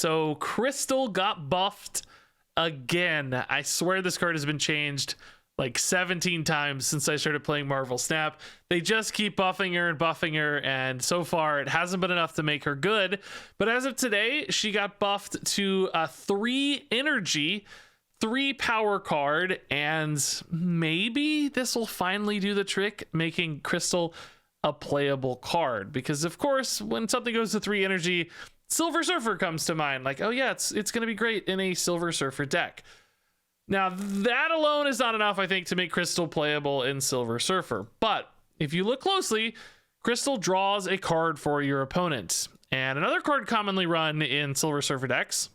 So Crystal got buffed again. I swear this card has been changed like 17 times since I started playing Marvel Snap. They just keep buffing her, and so far it hasn't been enough to make her good. But as of today, she got buffed to a 3 energy, 3 power card, and maybe this will finally do the trick, making Crystal a playable card. Because of course, when something goes to 3 energy, Silver Surfer comes to mind. Like, oh yeah, it's going to be great in a Silver Surfer deck. Now, that alone is not enough, I think, to make Crystal playable in Silver Surfer. But if you look closely, Crystal draws a card for your opponent. And another card commonly run in Silver Surfer decks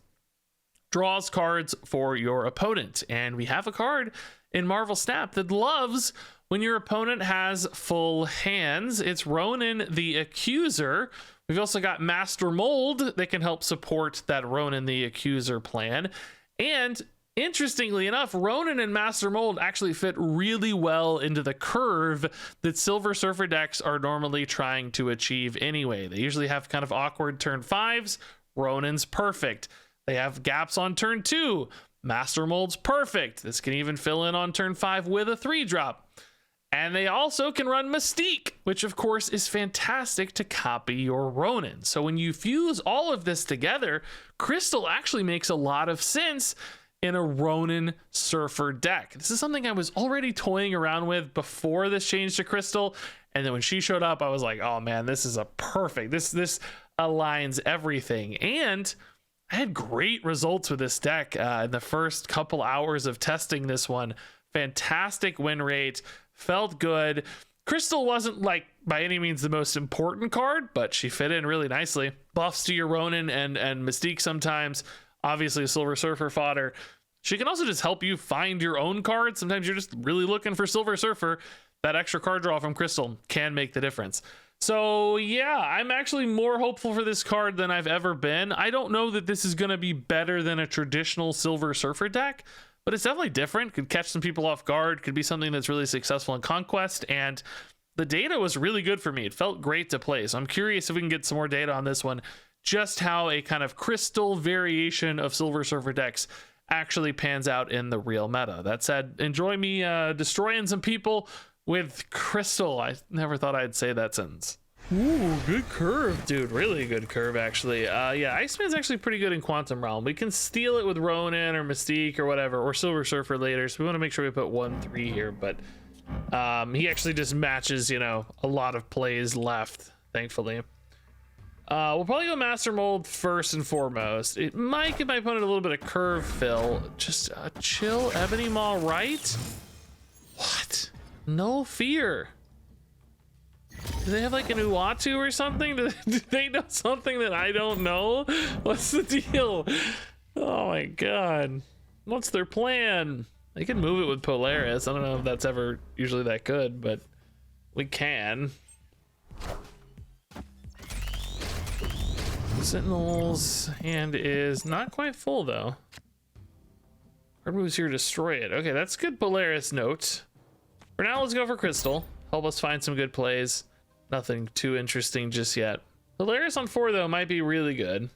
draws cards for your opponent. And we have a card in Marvel Snap that loves when your opponent has full hands. It's Ronan the Accuser. We've also got Master Mold that can help support that Ronan the Accuser plan. And interestingly enough, Ronan and Master Mold actually fit really well into the curve that Silver Surfer decks are normally trying to achieve anyway. They usually have kind of awkward turn 5s. Ronan's perfect. They have gaps on turn 2. Master Mold's perfect. This can even fill in on turn 5 with a 3-drop. And they also can run Mystique, which of course is fantastic to copy your Ronan. So when you fuse all of this together, Crystal actually makes a lot of sense in a Ronan Surfer deck. This is something I was already toying around with before this change to Crystal, and then when she showed up, I was like, oh man, this is a perfect, this aligns everything. And I had great results with this deck in the first couple hours of testing this one. Fantastic win rate, felt good. Crystal wasn't like by any means the most important card, but she fit in really nicely. Buffs to your Ronan and Mystique sometimes. Obviously a Silver Surfer fodder. She can also just help you find your own cards. Sometimes you're just really looking for Silver Surfer. That extra card draw from Crystal can make the difference. So yeah, I'm actually more hopeful for this card than I've ever been. I don't know that this is going to be better than a traditional Silver Surfer deck, but it's definitely different. Could catch some people off guard. Could be something that's really successful in Conquest. And the data was really good for me. It felt great to play. So I'm curious if we can get some more data on this one. Just how a kind of Crystal variation of Silver Surfer decks actually pans out in the real meta. That said, enjoy me destroying some people with Crystal. I never thought I'd say that sentence. Ooh, good curve, dude. Really good curve, actually. Yeah, Iceman's actually pretty good in Quantum Realm. We can steal it with Ronan or Mystique or whatever, or Silver Surfer later. So we want to make sure we put 1-3 here. But he actually just matches, you know, a lot of plays left, thankfully. We'll probably go Master Mold first and foremost. It might give my opponent a little bit of curve fill. Just a chill Ebony Maw, right? What? No fear. Do they have like an Uatu or something? Do they know something that I don't know? What's the deal? Oh my god. What's their plan? They can move it with Polaris. I don't know if that's ever usually that good, but we can. Sentinel's hand is not quite full though. Hard moves here, destroy it. Okay, that's good Polaris note. For now, let's go for Crystal. Help us find some good plays. Nothing too interesting just yet. Polaris on 4 though might be really good.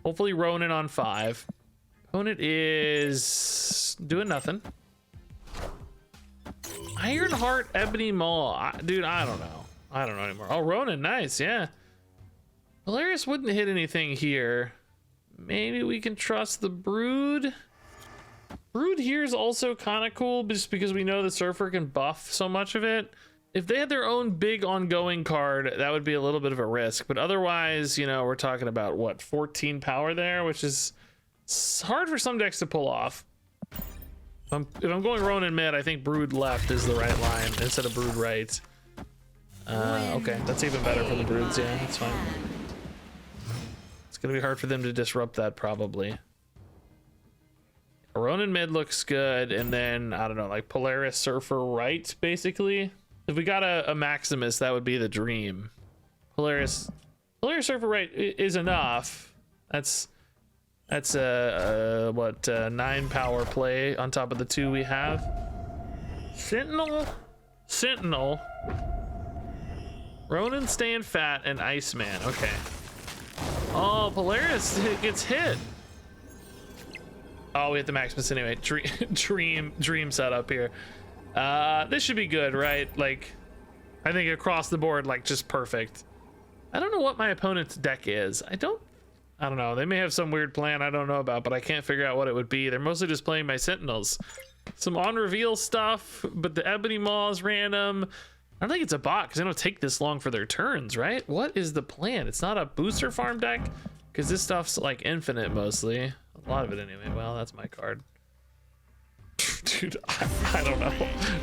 Hopefully Ronan on 5. Opponent is doing nothing. Ironheart Ebony Maw. Dude, I don't know. I don't know anymore. Oh, Ronan, nice, yeah. Polaris wouldn't hit anything here. Maybe we can trust the Brood. Brood here is also kind of cool just because we know the Surfer can buff so much of it. If they had their own big ongoing card, that would be a little bit of a risk. But otherwise, you know, we're talking about what, 14 power there, which is hard for some decks to pull off. If I'm going Ronan mid, I think Brood left is the right line instead of Brood right. Okay, that's even better for the Broods. Yeah, that's fine. It's gonna be hard for them to disrupt that probably. Ronan mid looks good, and then I don't know, like Polaris Surfer right, basically. If we got a Maximus, that would be the dream. Polaris Surfer right is enough. That's a 9 power play on top of the 2 we have. Sentinel. Ronan staying fat and Iceman. Okay. Oh, Polaris gets hit. Oh, we hit the Maximus anyway. Dream setup here. This should be good, right? Like, I think across the board, like, just perfect. I don't know what my opponent's deck is. I don't know. They may have some weird plan I don't know about, but I can't figure out what it would be. They're mostly just playing my Sentinels. Some on-reveal stuff, but the Ebony Maw is random. I don't think it's a bot, because they don't take this long for their turns, right? What is the plan? It's not a booster farm deck? Because this stuff's, like, infinite, mostly. A lot of it, anyway. Well, that's my card. Dude, I don't know.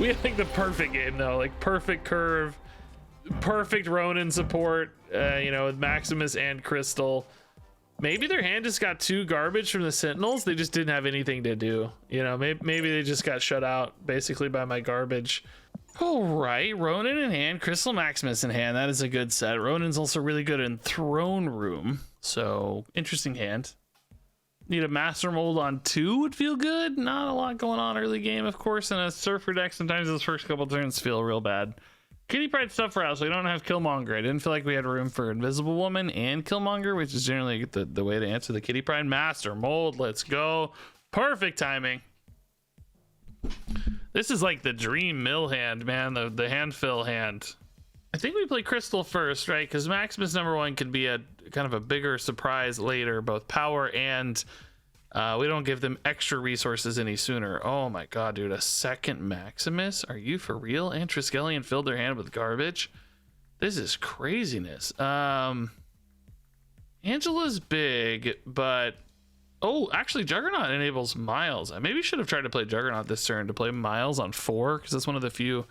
We had, like, the perfect game, though. Like, perfect curve. Perfect Ronan support, you know, with Maximus and Crystal. Maybe their hand just got too garbage from the Sentinels. They just didn't have anything to do. You know, maybe they just got shut out, basically, by my garbage. All right, Ronan in hand, Crystal Maximus in hand. That is a good set. Ronan's also really good in Throne Room. So, interesting hand. Need a Master Mold on 2 would feel good. Not a lot going on early game, of course. And a Surfer deck, sometimes those first couple turns feel real bad. Kitty Pride stuff for us. We don't have Killmonger. I didn't feel like we had room for Invisible Woman and Killmonger, which is generally the way to answer the Kitty Pride. Master Mold, let's go. Perfect timing. This is like the dream mill hand, man. The hand fill hand. I think we play Crystal first, right? Because Maximus #1 could be a kind of a bigger surprise later, both power and we don't give them extra resources any sooner. Oh my god, dude, a second Maximus? Are you for real? And Triskelion filled their hand with garbage. This is craziness. Angela's big, but oh, actually Juggernaut enables Miles. I maybe should have tried to play Juggernaut this turn to play Miles on 4, because that's one of the few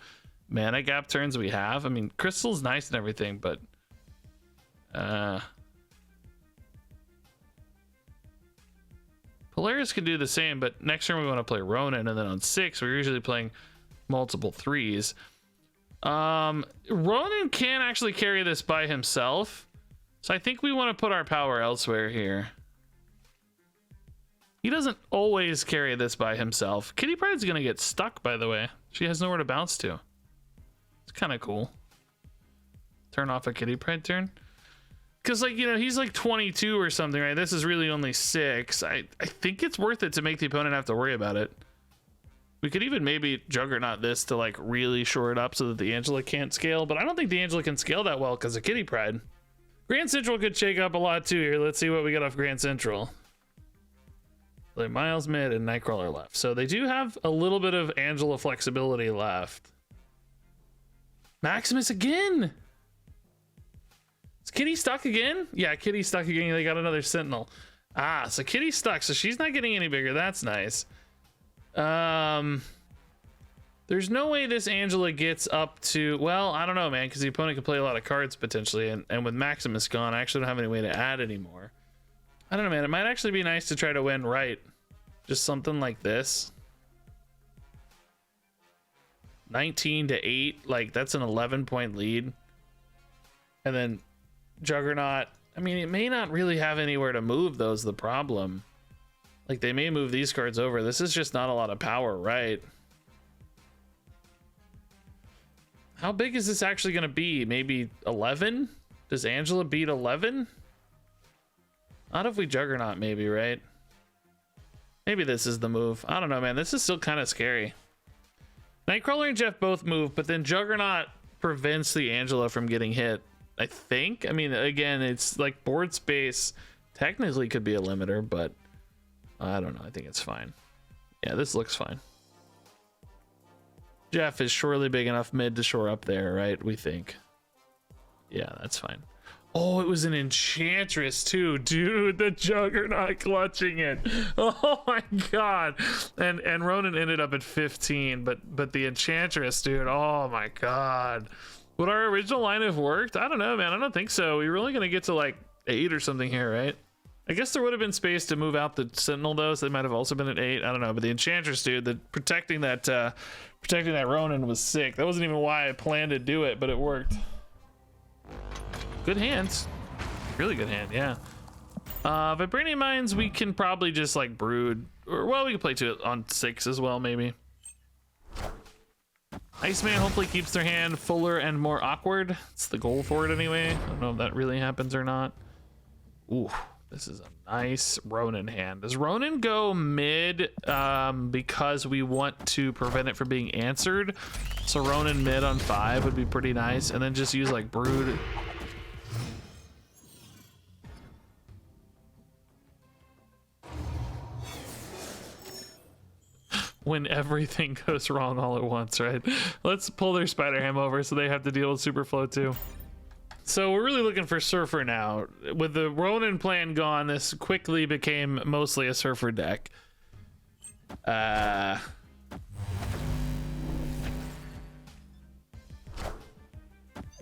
mana gap turns we have. I mean, Crystal's nice and everything, but Polaris could do the same, but next turn we want to play Ronan, and then on 6 we're usually playing multiple 3s. Ronan can actually carry this by himself, so I think we want to put our power elsewhere here. He doesn't always carry this by himself. Kitty Pride's gonna get stuck, by the way. She has nowhere to bounce to. It's kind of cool. Turn off a Kitty Pride turn. Because, like, you know, he's like 22 or something, right? This is really only 6. I think it's worth it to make the opponent have to worry about it. We could even maybe Juggernaut this to, like, really shore it up so that the Angela can't scale. But I don't think the Angela can scale that well because of Kitty Pride. Grand Central could shake up a lot, too, here. Let's see what we get off Grand Central. Play Miles mid and Nightcrawler left. So they do have a little bit of Angela flexibility left. Maximus again! Is Kitty stuck again? Yeah, Kitty stuck again. They got another Sentinel. Ah, so Kitty's stuck, so she's not getting any bigger. That's nice. There's no way this Angela gets up to... Well, I don't know, man, because the opponent can play a lot of cards potentially, and with Maximus gone, I actually don't have any way to add anymore. I don't know, man. It might actually be nice to try to win right. Just something like this. 19-8. Like, that's an 11-point lead. And then Juggernaut. I mean, it may not really have anywhere to move, though, is the problem. Like, they may move these cards over. This is just not a lot of power, right? How big is this actually going to be? Maybe 11? Does Angela beat 11? Not if we Juggernaut, maybe, right? Maybe this is the move. I don't know, man. This is still kind of scary. Nightcrawler and Jeff both move, but then Juggernaut prevents the Angela from getting hit, I think. I mean, again, it's like board space technically could be a limiter, but I don't know. I think it's fine. Yeah, this looks fine. Jeff is surely big enough mid to shore up there, right? We think. Yeah, that's fine. Oh, it was an Enchantress too, dude. The Juggernaut clutching it. Oh my god. And Ronan ended up at 15, but the Enchantress, dude. Oh my god. Would our original line have worked? I don't know, man. I don't think so. We were only gonna get to like 8 or something here, right? I guess there would have been space to move out the Sentinel though, so they might have also been at 8. I don't know, but the Enchantress, dude, protecting that Ronan was sick. That wasn't even why I planned to do it, but it worked. Good hands. Really good hand, yeah. Vibranium Mines, we can probably just like brood. Or, well, we can play 2 on 6 as well, maybe. Iceman hopefully keeps their hand fuller and more awkward. It's the goal for it anyway. I don't know if that really happens or not. Ooh, this is a nice Ronan hand. Does Ronan go mid because we want to prevent it from being answered? So Ronan mid on 5 would be pretty nice, and then just use like Brood. When everything goes wrong all at once, right? Let's pull their Spider Ham over so they have to deal with Superflow too. So we're really looking for Surfer now. With the Ronan plan gone, this quickly became mostly a Surfer deck.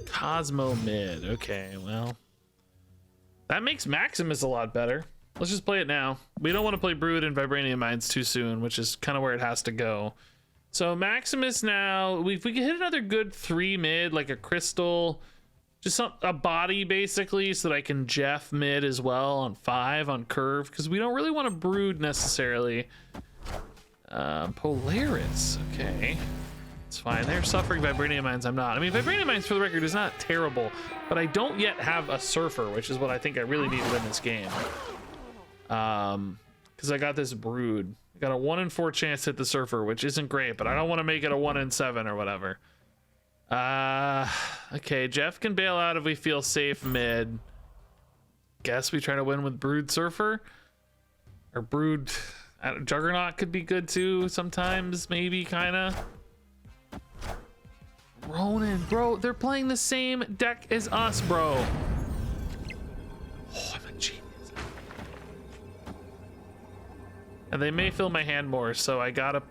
Cosmo mid. Okay, well, that makes Maximus a lot better. Let's just play it now. We don't want to play Brood and Vibranium Mines too soon, which is kind of where it has to go. So Maximus now, if we can hit another good 3 mid, like a Crystal, just a body basically, so that I can Jeff mid as well on 5 on curve, because we don't really want to Brood necessarily. Polaris, okay. It's fine. They're suffering Vibranium Mines. I'm not. I mean, Vibranium Mines, for the record, is not terrible, but I don't yet have a Surfer, which is what I think I really need to win this game. Because I got this Brood. I got a 1 in 4 chance to hit the Surfer, which isn't great, but I don't want to make it a 1 in 7 or whatever. Okay, Jeff can bail out if we feel safe mid. Guess we try to win with Brood Surfer. Or Brood Juggernaut could be good too sometimes, maybe, kinda. Ronan, bro, they're playing the same deck as us, bro. Oh, I'm a genius. And they may fill my hand more, so I gotta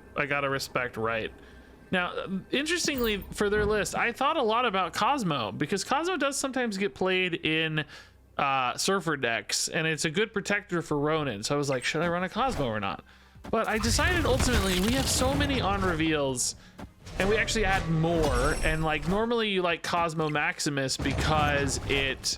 respect right. Now, interestingly, for their list, I thought a lot about Cosmo, because Cosmo does sometimes get played in Surfer decks, and it's a good protector for Ronan. So I was like, should I run a Cosmo or not? But I decided ultimately we have so many on reveals, and we actually add more. And like normally you like Cosmo Maximus because it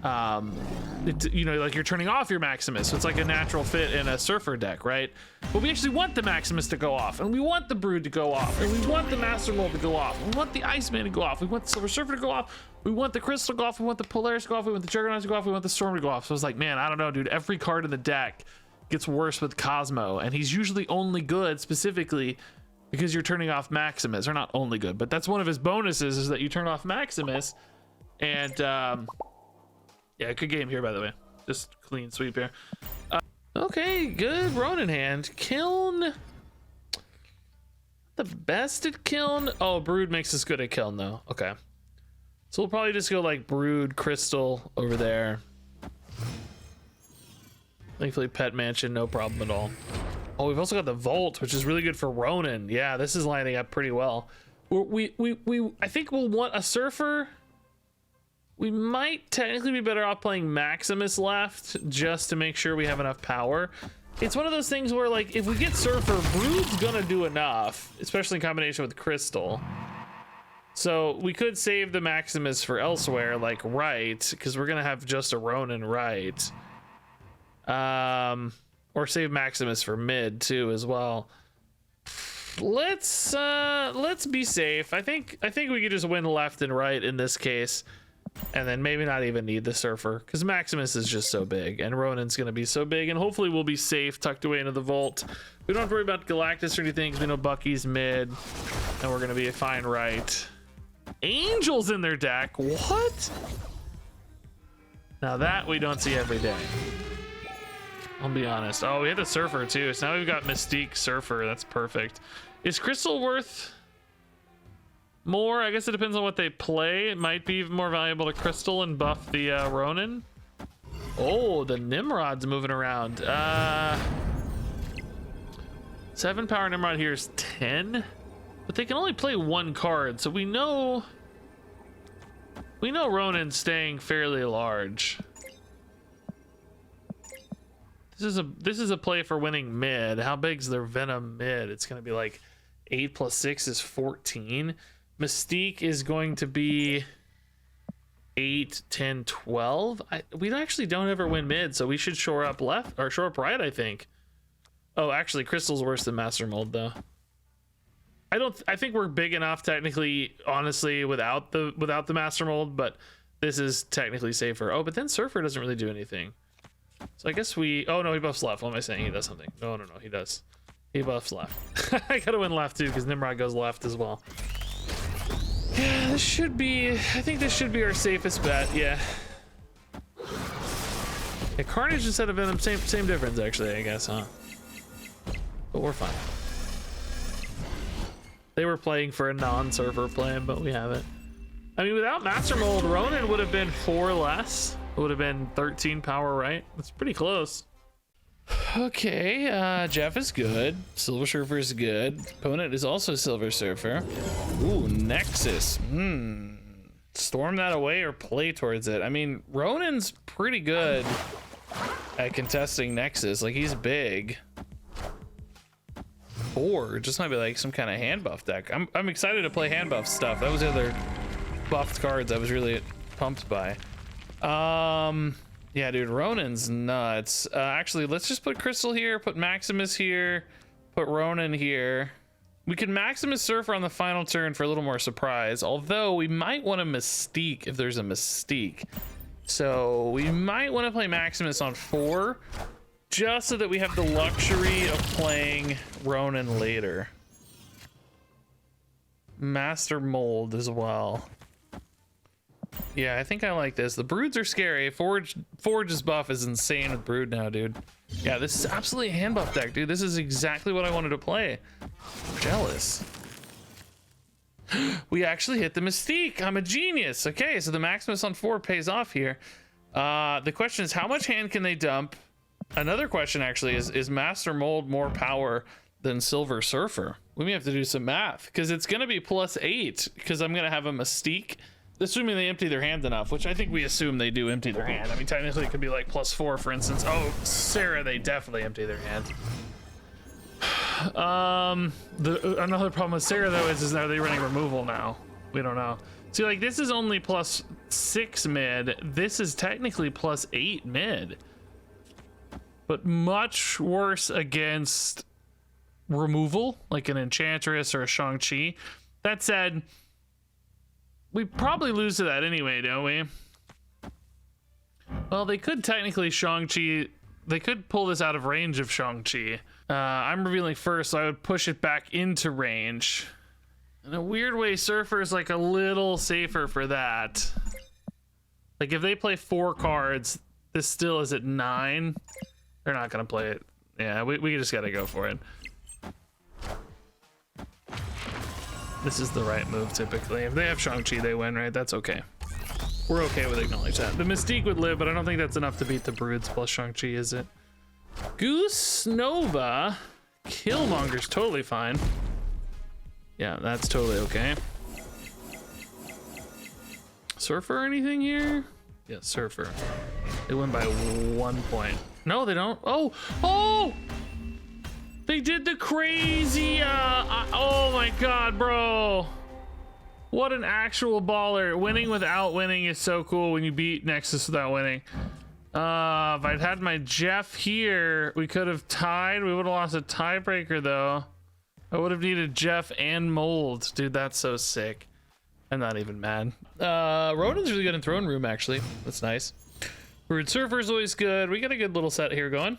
you know, like you're turning off your Maximus, so it's like a natural fit in a Surfer deck, right? But we actually want the Maximus to go off, and we want the Brood to go off, and we want the Master Mold to go off, we want the Iceman to go off, we want the Silver Surfer to go off, we want the Crystal to go off, we want the Polaris to go off, we want the Juggernaut to go off, we want the Storm to go off. So I was like, man, I don't know, dude, every card in the deck gets worse with Cosmo, and he's usually only good specifically because you're turning off Maximus, or not only good, but that's one of his bonuses, is that you turn off Maximus. And yeah, good game here, by the way. Just clean sweep here. Okay, good Ronan hand. Kiln. The best at Kiln. Oh, Brood makes us good at Kiln, though. Okay. So we'll probably just go like Brood, Crystal over there. Thankfully, Pet Mansion, no problem at all. Oh, we've also got the Vault, which is really good for Ronan. Yeah, this is lining up pretty well. I think we'll want a Surfer. We might technically be better off playing Maximus left just to make sure we have enough power. It's one of those things where, like, if we get Surfer, Brood's gonna do enough, especially in combination with Crystal. So we could save the Maximus for elsewhere, like right, because we're gonna have just a Ronan right. Or save Maximus for mid too as well. Let's be safe. I think we could just win left and right in this case. And then maybe not even need the Surfer, because Maximus is just so big, and Ronan's going to be so big, and hopefully we'll be safe tucked away into the vault. We don't have to worry about Galactus or anything, because we know Bucky's mid, and we're going to be a fine right. Angels in their deck? What? Now that we don't see every day. I'll be honest. Oh, we had the Surfer too, so now we've got Mystique Surfer. That's perfect. Is Crystal worth more? I guess it depends on what they play. It might be even more valuable to Crystal and buff the Ronan. Oh, the Nimrod's moving around. 7 power Nimrod here is 10, but they can only play 1 card, so we know Ronan's staying fairly large. This is a play for winning mid. How big's their Venom mid? It's gonna be like 8 + 6 is 14. Mystique is going to be 8, 10, 12. We actually don't ever win mid, so we should shore up left or shore up right, I think. Oh, actually, Crystal's worse than Master Mold, though. I think we're big enough technically, honestly, without the Master Mold, but this is technically safer. Oh, but then Surfer doesn't really do anything. So I guess we... Oh, no, he buffs left. What am I saying? He does something. No, he does. He buffs left. I gotta win left, too, because Nimrod goes left as well. Yeah, this should be... I think this should be our safest bet, yeah. Yeah, Carnage instead of Venom, same difference, actually, I guess, huh? But we're fine. They were playing for a non-Surfer plan, but we haven't. I mean, without Master Mold, Ronan would have been 4 less. It would have been 13 power, right? That's pretty close. Okay, Jeff is good. Silver Surfer is good. Opponent is also Silver Surfer. Ooh, Nexus. Storm that away or play towards it. I mean, Ronan's pretty good at contesting Nexus. Like, he's big. Or just might be like some kind of hand buff deck. I'm excited to play hand buff stuff. That was the other buffed cards I was really pumped by. Yeah, dude, Ronan's nuts. Actually, let's just put Crystal here, put Maximus here, put Ronan here. We can Maximus Surfer on the final turn for a little more surprise, although we might want a Mystique if there's a Mystique. So we might want to play Maximus on 4, just so that we have the luxury of playing Ronan later. Master Mold as well. Yeah, I think I like this. The Broods are scary. Forge's buff is insane with Brood now, dude. Yeah, this is absolutely a hand buff deck, dude. This is exactly what I wanted to play. I'm jealous. We actually hit the Mystique. I'm a genius. Okay, so the Maximus on 4 pays off here. The question is, how much hand can they dump? Another question actually is Master Mold more power than Silver Surfer? We may have to do some math, because it's going to be +8, because I'm going to have a Mystique. Assuming they empty their hand enough, which I think we assume they do empty their hand. I mean, technically it could be like +4, for instance. Oh, Sarah, they definitely empty their hand. Another problem with Sarah, though, is are they running removal now? We don't know. See, like, this is only +6 mid. This is technically +8 mid. But much worse against removal, like an Enchantress or a Shang-Chi. That said, we probably lose to that anyway, don't we? Well, they could technically Shang-Chi. They could pull this out of range of Shang-Chi. I'm revealing first, so I would push it back into range. In a weird way, Surfer's like a little safer for that. Like, if they play 4 cards, this still is at 9. They're not gonna play it. Yeah, we just gotta go for it. This is the right move, typically. If they have Shang-Chi, they win, right? That's okay. We're okay with acknowledging that. The Mystique would live, but I don't think that's enough to beat the Broods plus Shang-Chi, is it? Goose Nova. Killmonger's totally fine. Yeah, that's totally okay. Surfer or anything here? Yeah, Surfer. They win by 1 point. No, they don't. Oh! Oh! They did the crazy, oh my god, bro. What an actual baller. Winning without winning is so cool when you beat Nexus without winning. If I'd had my Jeff here, we could have tied. We would have lost a tiebreaker, though. I would have needed Jeff and Mold. Dude, that's so sick. I'm not even mad. Ronan's really good in Throne Room, actually. That's nice. Rude Surfer's always good. We got a good little set here going.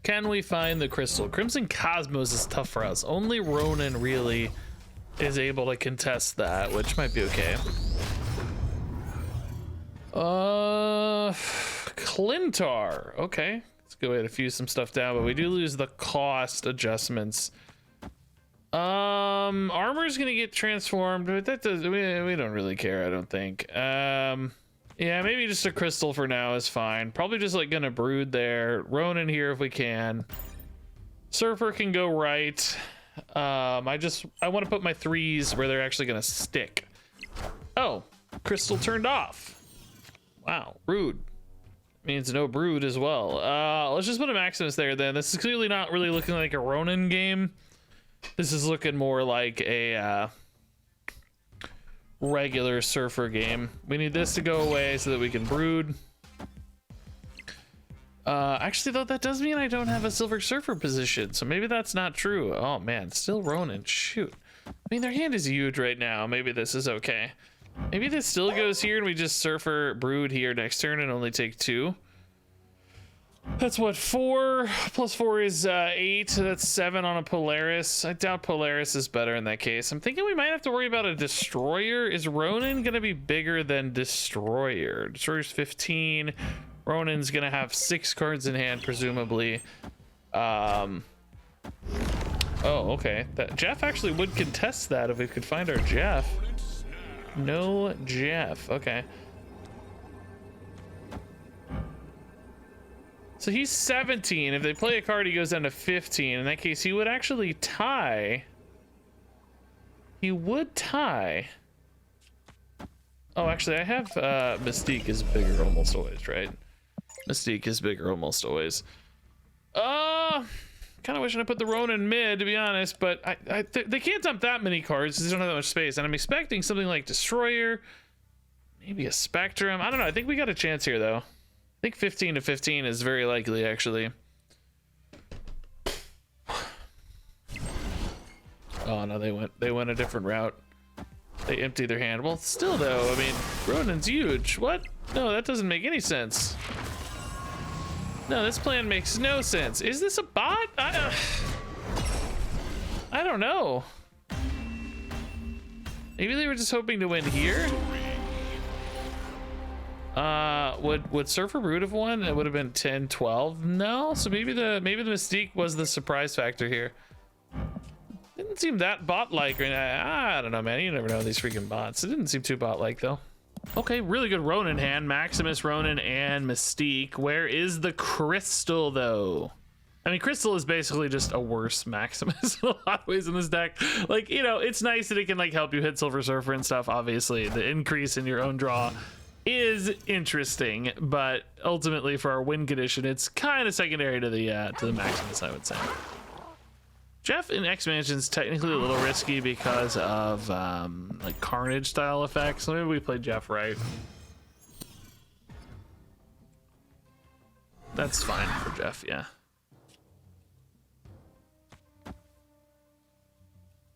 Can we find the crystal? Crimson Cosmos is tough for us. Only Ronan really is able to contest that, which might be okay. Clintar. Okay. It's a good way to fuse some stuff down, but we do lose the cost adjustments. Armor's gonna get transformed, but that does we don't really care, I don't think. Yeah, maybe just a crystal for now is fine. Probably just like gonna Brood there. Ronan here if we can. Surfer can go right. I want to put my 3s where they're actually gonna stick. Oh, crystal turned off. Wow, rude. Means no Brood as well. Let's just put a Maximus there then. This is clearly not really looking like a Ronan game. This is looking more like a regular Surfer game. We need this to go away so that we can Brood. Actually, though, that does mean I don't have a Silver Surfer position, so maybe that's not true. Oh man, still Ronan. Shoot. I mean, their hand is huge right now. Maybe this is okay. Maybe this still goes here and we just Surfer Brood here next turn and only take 2. That's what, 4 plus 4 is 8. That's 7 on a Polaris. I doubt Polaris is better in that case. I'm thinking we might have to worry about a Destroyer. Is Ronan gonna be bigger than Destroyer? Destroyer's 15. Ronan's gonna have 6 cards in hand, presumably. Oh, okay. That Jeff actually would contest that if we could find our Jeff. No Jeff. Okay. So he's 17. If they play a card, he goes down to 15. In that case, he would actually tie. He would tie. Oh, actually, I have Mystique is bigger almost always, right? Mystique is bigger almost always. Kind of wishing I put the Ronin mid, to be honest, but they can't dump that many cards. They don't have that much space, and I'm expecting something like Destroyer, maybe a Spectrum. I don't know. I think we got a chance here, though. I think 15 to 15 is very likely, actually. Oh no, they went a different route. They empty their hand. Well, still though, I mean, Ronin's huge. What? No, that doesn't make any sense. No, this plan makes no sense. Is this a bot? I don't know. Maybe they were just hoping to win here. Would Surfer Brood have won? It would have been 10-12. No, so maybe the Mystique was the surprise factor here. Didn't seem that bot-like. I don't know, man. You never know these freaking bots. It didn't seem too bot-like though. Okay, really good Ronin hand. Maximus, Ronin, and Mystique. Where is the Crystal though? I mean, Crystal is basically just a worse Maximus in a lot of ways in this deck. Like, you know, it's nice that it can like help you hit Silver Surfer and stuff. Obviously, the increase in your own draw is interesting, but ultimately for our win condition, it's kind of secondary to the Maximus, I would say. Jeff in X-Mansion is technically a little risky because of like Carnage style effects. So maybe we play Jeff right. That's fine for Jeff, yeah.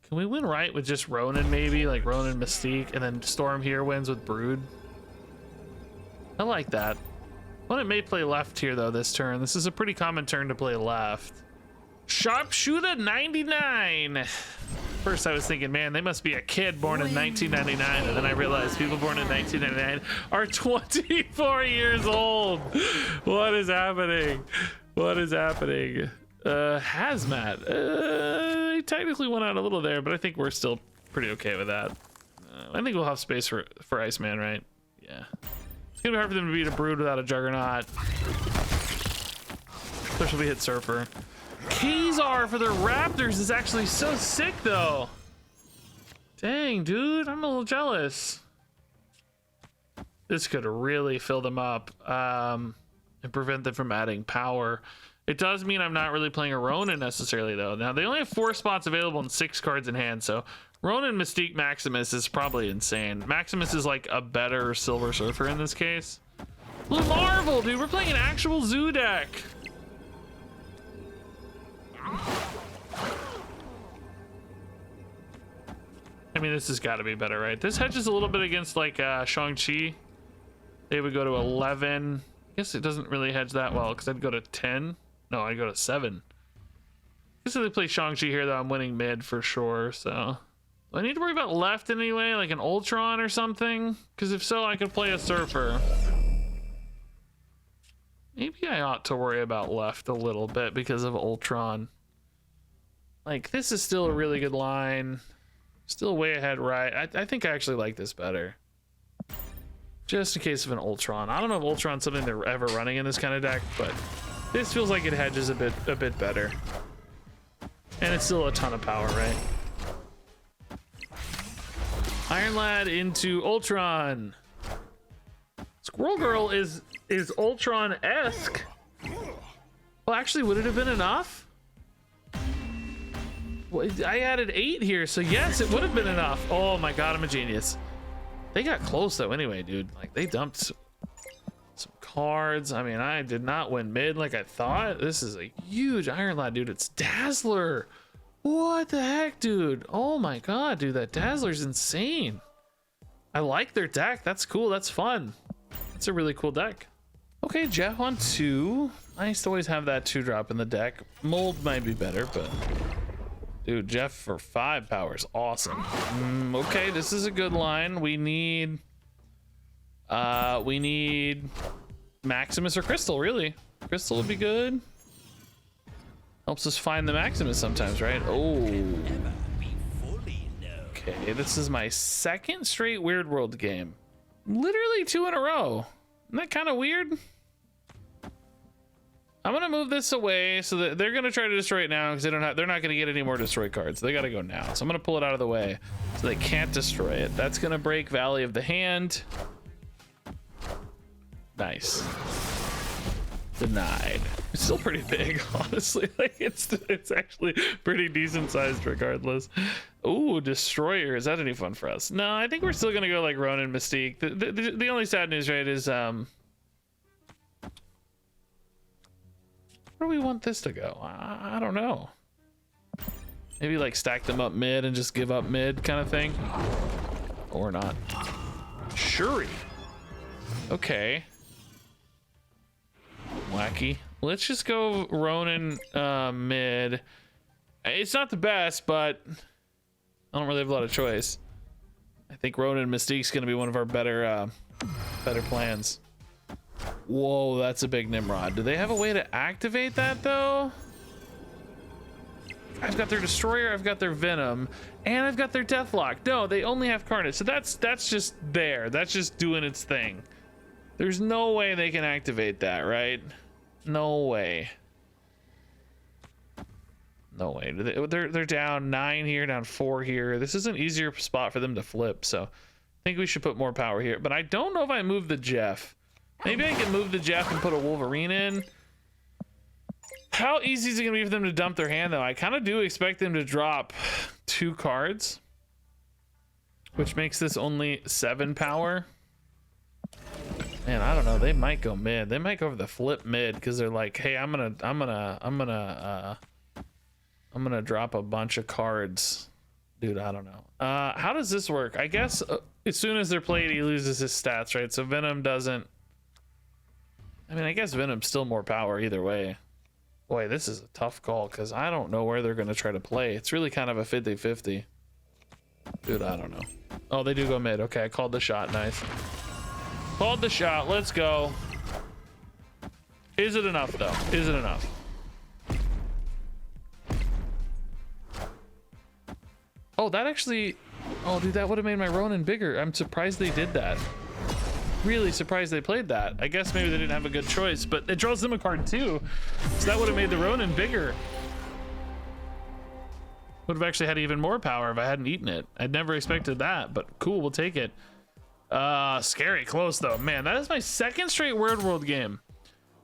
Can we win right with just Ronin maybe? Like Ronin, Mystique, and then Storm here wins with Brood. I like that. Opponent may play left here though this turn. This is a pretty common turn to play left. Sharpshooter 99. First I was thinking, man, they must be a kid born in 1999, and then I realized people born in 1999 are 24 years old. What is happening? What is happening? Hazmat. He technically went out a little there, but I think we're still pretty okay with that. I think we'll have space for Iceman, right? Yeah. It's gonna be hard for them to beat a Brood without a Juggernaut. Especially if we hit Surfer. Kazar for the Raptors is actually so sick though. Dang, dude, I'm a little jealous. This could really fill them up and prevent them from adding power. It does mean I'm not really playing a Ronin necessarily though. Now they only have 4 spots available and 6 cards in hand, so Ronin, Mystique, Maximus is probably insane. Maximus is like a better Silver Surfer in this case. Blue Marvel, dude, we're playing an actual zoo deck. I mean, this has got to be better, right? This hedges a little bit against like Shang-Chi. They would go to 11. I guess it doesn't really hedge that well because I'd go to 10. No, I'd go to 7. I guess if they play Shang-Chi here, though, I'm winning mid for sure. So do I need to worry about left anyway, like an Ultron or something? Because if so, I could play a Surfer. Maybe I ought to worry about left a little bit because of Ultron. Like, this is still a really good line. Still way ahead right. I think I actually like this better. Just in case of an Ultron. I don't know if Ultron's something they're ever running in this kind of deck, but this feels like it hedges a bit better. And it's still a ton of power, right? Iron Lad into Ultron. Squirrel Girl is Ultron-esque. Well, actually, would it have been enough? Well, I added 8 here, so yes, it would have been enough. Oh my god, I'm a genius. They got close though anyway, dude. Like, they dumped some cards. I mean, I did not win mid like I thought. This is a huge Iron Lad, dude. It's Dazzler. What the heck, dude? Oh my god, dude, that Dazzler's insane. I like their deck. That's cool. That's fun. That's a really cool deck. Okay, Jeff on 2. I used to always have that 2-drop in the deck. Mold might be better, but dude, Jeff for 5 power is awesome. Okay, this is a good line. We need Maximus or Crystal, really. Crystal would be good. Helps us find the Maximus sometimes, right? Oh. Okay, this is my 2nd straight Weird World game. Literally 2 in a row. Isn't that kind of weird? I'm gonna move this away so that they're gonna try to destroy it now because they're not gonna get any more destroy cards. They gotta go now. So I'm gonna pull it out of the way so they can't destroy it. That's gonna break Valley of the Hand. Nice. Denied. It's still pretty big, honestly. Like it's actually pretty decent sized regardless. Ooh, Destroyer. Is that any fun for us? No, I think we're still gonna go like Ronan Mystique. The only sad news, right, is where do we want this to go? I don't know. Maybe like stack them up mid and just give up mid kind of thing, or not. Shuri. Okay. Wacky. Let's just go Ronan mid. It's not the best, but I don't really have a lot of choice. I think Ronan Mystique's gonna be one of our better plans. Whoa, that's a big Nimrod. Do they have a way to activate that though? I've got their Destroyer, I've got their Venom, and I've got their Deathlock. No, they only have Carnage. So that's just there. That's just doing its thing. There's no way they can activate that, right? No way. No way. They're down 9 here, down 4 here. This is an easier spot for them to flip, so I think we should put more power here. But I don't know if I move the Jeff. Maybe I can move the Jeff and put a Wolverine in. How easy is it gonna be for them to dump their hand though? I kind of do expect them to drop 2 cards, which makes this only 7 power. Man, I don't know. They might go mid. They might go for the flip mid because they're like, hey, I'm gonna drop a bunch of cards. Dude, I don't know. How does this work? I guess as soon as they're played, he loses his stats, right? So Venom doesn't. I mean, I guess Venom's still more power either way. Boy, this is a tough call because I don't know where they're going to try to play. It's really kind of a 50-50. Dude, I don't know. Oh, they do go mid. Okay, I called the shot. Nice. Called the shot. Let's go. Is it enough, though? Is it enough? Oh, that actually... Oh, dude, that would have made my Ronin bigger. I'm surprised they did that. Really surprised they played that. I guess maybe they didn't have a good choice, but it draws them a card too. So that would have made the Ronin bigger. Would have actually had even more power if I hadn't eaten it. I'd never expected that, but cool, we'll take it. Scary close though. Man, that is my 2nd straight Weird World game.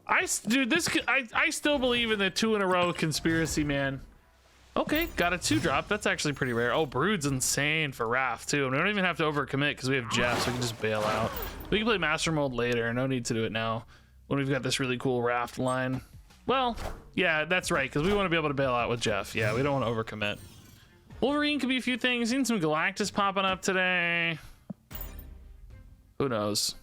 I still believe in the 2 in a row conspiracy, man. Okay, got a 2-drop. That's actually pretty rare. Oh, Brood's insane for Wrath too. And we don't even have to overcommit because we have Jeff, so we can just bail out. We can play Master Mode later. No need to do it now when we've got this really cool Raft line. Well, yeah, that's right, because we want to be able to bail out with Jeff. Yeah, we don't want to overcommit. Wolverine could be a few things. Seen some Galactus popping up today. Who knows?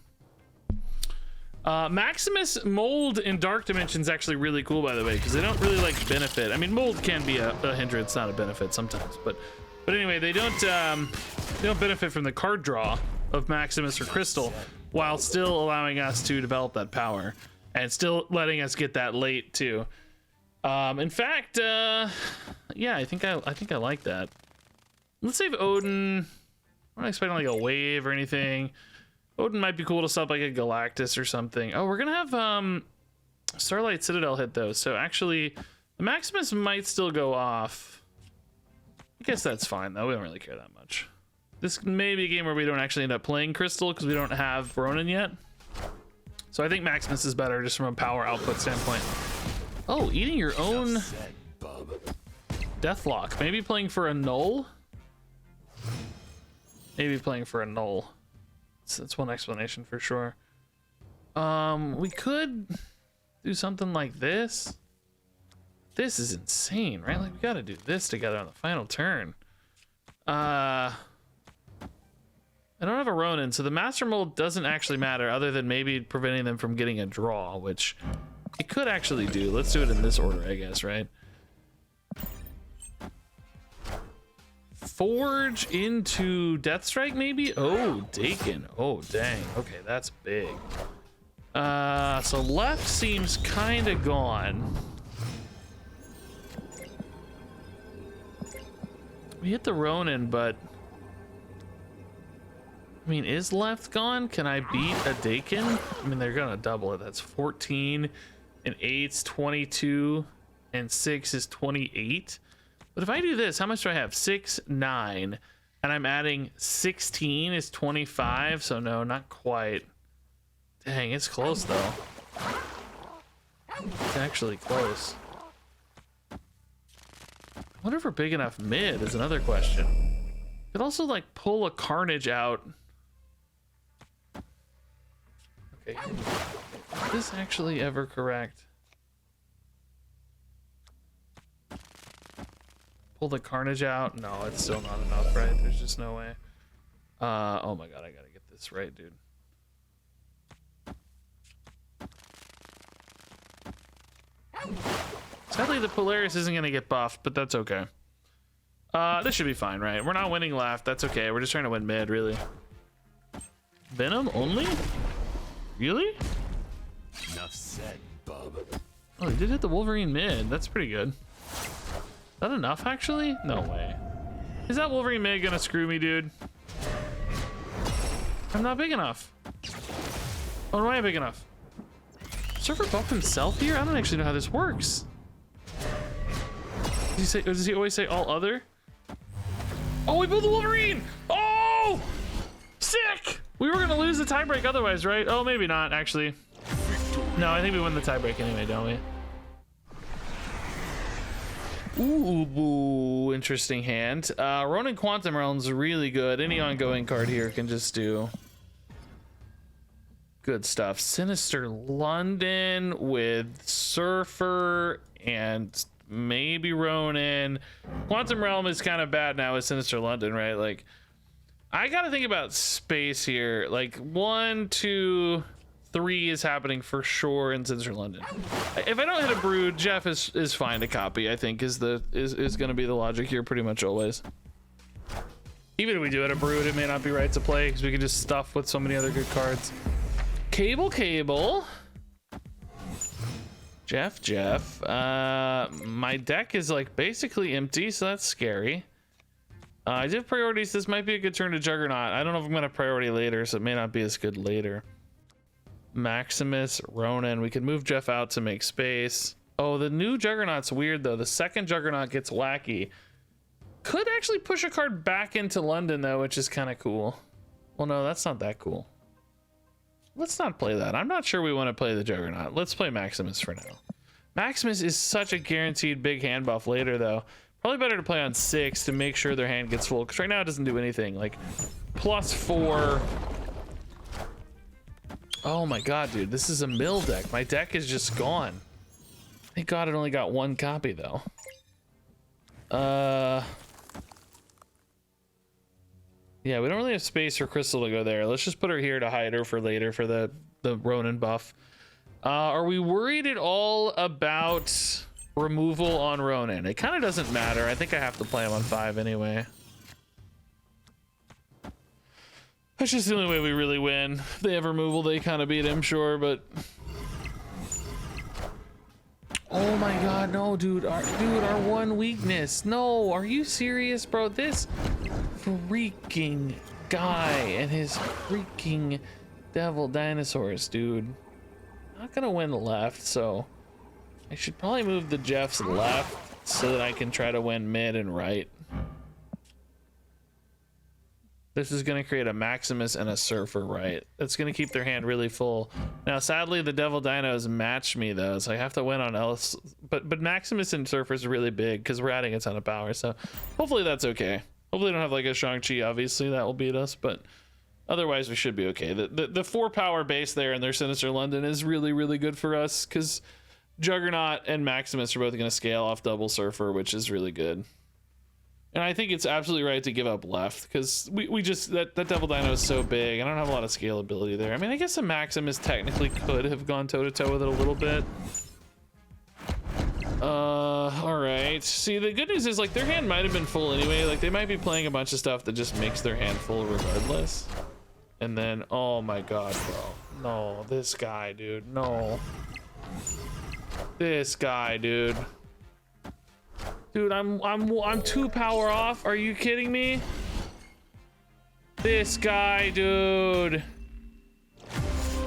Maximus Mold in Dark Dimensions actually really cool, by the way, because they don't really like benefit. I mean, Mold can be a hindrance, not a benefit sometimes, but anyway, they don't benefit from the card draw of Maximus or Crystal, while still allowing us to develop that power and still letting us get that late too. In fact, yeah, I think I like that. Let's save Odin. I'm not expecting like a wave or anything. Odin might be cool to sub like a Galactus or something. Oh, we're gonna have Starlight Citadel hit though, so actually the Maximus might still go off. I guess that's fine though. We don't really care that much. This may be a game where we don't actually end up playing Crystal because we don't have Ronan yet. So I think Maximus is better just from a power output standpoint. Oh, eating your own Deathlock. Maybe playing for a null? Maybe playing for a null. That's one explanation for sure. We could do something like this. This is insane, right? Like we gotta do this together on the final turn. I I don't have a Ronan, so the Master Mold doesn't actually matter other than maybe preventing them from getting a draw, which it could actually do. Let's do it in this order, I guess, right? Forge into Deathstrike, maybe? Oh, Dakin. Oh, dang. Okay, that's big. So left seems kind of gone. We hit the Ronan, but I mean, is left gone? Can I beat a Dakin? I mean, they're gonna double it. That's 14 and 8's 22 and 6 is 28. But if I do this, how much do I have? 6, 9, and I'm adding 16 is 25. So no, not quite. Dang, it's close though. It's actually close. I wonder if we're big enough mid is another question. Could also like pull a Carnage out. Okay, is this actually ever correct? Pull the Carnage out? No, it's still not enough, right? There's just no way. Oh my god, I gotta get this right, dude. Sadly, the Polaris isn't gonna get buffed, but that's okay. This should be fine, right? We're not winning left. That's okay. We're just trying to win mid, really. Venom only? Really? Enough said, bub. Oh, he did hit the Wolverine mid. That's pretty good. Is that enough, actually? No way. Is that Wolverine mid gonna screw me, dude? I'm not big enough. Oh, no, I am big enough. Surfer buffed himself here? I don't actually know how this works. Does he always say all other? Oh, we built the Wolverine! Oh! Sick! We were gonna lose the tiebreak otherwise, right? Oh, maybe not, actually. No, I think we win the tiebreak anyway, don't we? Ooh, interesting hand. Ronan Quantum Realm's really good. Any ongoing card here can just do good stuff. Sinister London with Surfer and maybe Ronan. Quantum Realm is kind of bad now with Sinister London, right? Like, I gotta think about space here. Like 1, 2, 3 is happening for sure in Sinister London. If I don't hit a Brood, Jeff is fine to copy, I think is gonna be the logic here pretty much always. Even if we do hit a Brood, it may not be right to play because we can just stuff with so many other good cards. Cable. Jeff. My deck is like basically empty, so that's scary. I did priorities. This might be a good turn to Juggernaut. I don't know if I'm gonna priority later, so it may not be as good later. Maximus, Ronan. We could move Jeff out to make space. Oh, the new Juggernaut's weird though. The second Juggernaut gets wacky. Could actually push a card back into London though, which is kind of cool. Well, no, that's not that cool. Let's not play that. I'm not sure we want to play the Juggernaut. Let's play Maximus for now. Maximus is such a guaranteed big hand buff later though. Probably better to play on 6 to make sure their hand gets full, because right now it doesn't do anything. Like +4. Oh my god, dude, this is a mill deck. My deck is just gone. Thank god it only got 1 copy though. Yeah, we don't really have space for Crystal to go there. Let's just put her here to hide her for later for the Ronan buff. Are we worried at all about removal on Ronan? It kind of doesn't matter. I think I have to play him on 5 anyway. That's just the only way we really win. If they have removal, they kind of beat him, sure, but... Oh my god, no, dude. Our one weakness. No, are you serious, bro? This freaking guy and his freaking devil dinosaurs, dude. Not gonna win left, so I should probably move the Jeff's left so that I can try to win mid and right. This is going to create a Maximus and a Surfer, right? That's going to keep their hand really full. Now, sadly, the Devil Dinos match me, though, so I have to win on else. But Maximus and Surfer is really big because we're adding a ton of power, so hopefully that's okay. Hopefully they don't have like a Shang-Chi, obviously, that will beat us, but otherwise we should be okay. The 4 power base there in their Sinister London is really, really good for us because Juggernaut and Maximus are both going to scale off double Surfer, which is really good. And I think it's absolutely right to give up left because we just that Devil Dino is so big. I don't have a lot of scalability there. I mean, I guess a Maximus technically could have gone toe to toe with it a little bit. All right. See, the good news is like their hand might have been full anyway. Like they might be playing a bunch of stuff that just makes their hand full regardless. And then, oh my God, bro. No, this guy, dude. No. This guy, dude. Dude, I'm 2 power off. Are you kidding me? This guy, dude.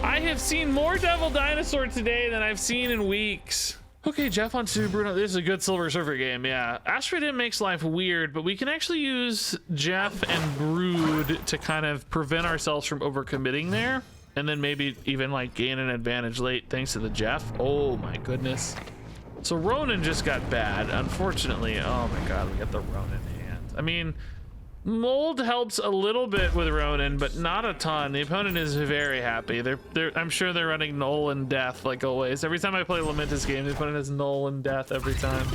I have seen more Devil Dinosaur today than I've seen in weeks. Okay, Jeff on Super Bruno. This is a good Silver Surfer game, yeah. Asteroid Imp makes life weird, but we can actually use Jeff and Brood to kind of prevent ourselves from overcommitting there. And then maybe even like gain an advantage late thanks to the Jeff. Oh my goodness. So Ronan just got bad, unfortunately. Oh my God, we got the Ronan hand. I mean, Mold helps a little bit with Ronan, but not a ton. The opponent is very happy. I'm sure they're running Null and Death like always. Every time I play a Lamentis game, the opponent has Null and Death every time.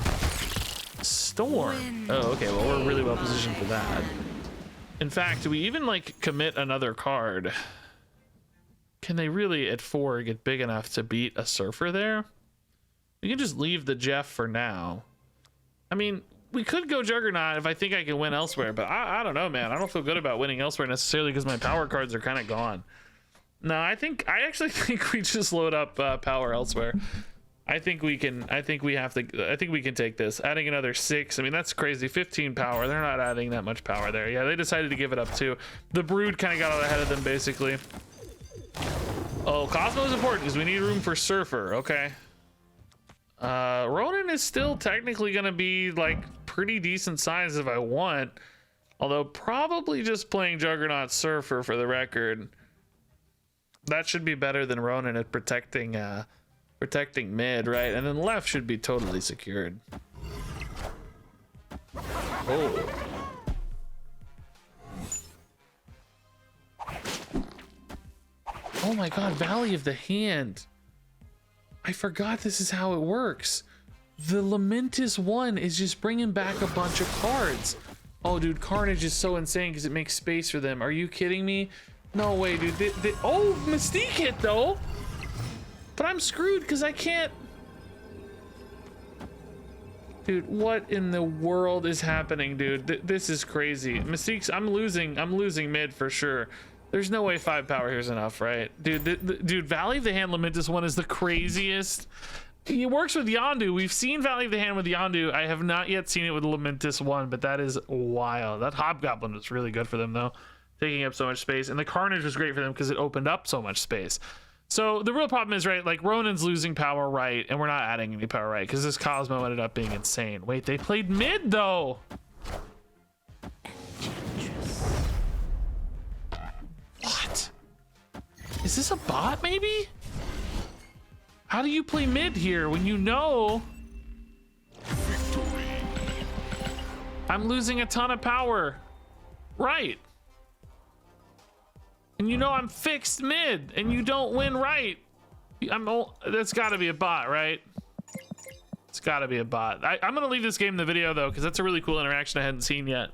Storm. Oh, okay. Well, we're really well positioned for that. In fact, do we even like commit another card? Can they really at 4 get big enough to beat a Surfer there? We can just leave the Jeff for now. I mean, we could go Juggernaut if I think I can win elsewhere, but I don't know, man. I don't feel good about winning elsewhere necessarily because my power cards are kind of gone. No, I actually think we just load up power elsewhere. I think we can take this. Adding another 6. I mean, that's crazy. 15 power. They're not adding that much power there. Yeah, they decided to give it up too. The Brood kind of got out ahead of them basically. Oh, Cosmo is important because we need room for Surfer. Okay. Ronan is still technically gonna be like pretty decent size if I want, although probably just playing Juggernaut Surfer for the record. That should be better than Ronan at protecting mid, right? And then left should be totally secured. Oh. Oh my God, Valley of the Hand. I forgot this is how it works. The Lamentis 1 is just bringing back a bunch of cards. Oh, dude, Carnage is so insane because it makes space for them. Are you kidding me? No way, dude. Oh, Mystique hit, though. But I'm screwed because I can't... Dude, what in the world is happening, dude? This is crazy. Mystique's... I'm losing mid for sure. There's no way 5 power here is enough, right? Dude, dude, Valley of the Hand Lamentis 1 is the craziest. It works with Yondu. We've seen Valley of the Hand with Yondu. I have not yet seen it with Lamentis 1, but that is wild. That Hobgoblin was really good for them, though, taking up so much space. And the Carnage was great for them because it opened up so much space. So the real problem is, right, like Ronan's losing power, right, and we're not adding any power, right, because this Cosmo ended up being insane. Wait, they played mid, though. What? Is this a bot, maybe? How do you play mid here when you know I'm losing a ton of power? Right. And you know I'm fixed mid and you don't win right. That's gotta be a bot, right? It's gotta be a bot. I'm gonna leave this game in the video though, because that's a really cool interaction I hadn't seen yet.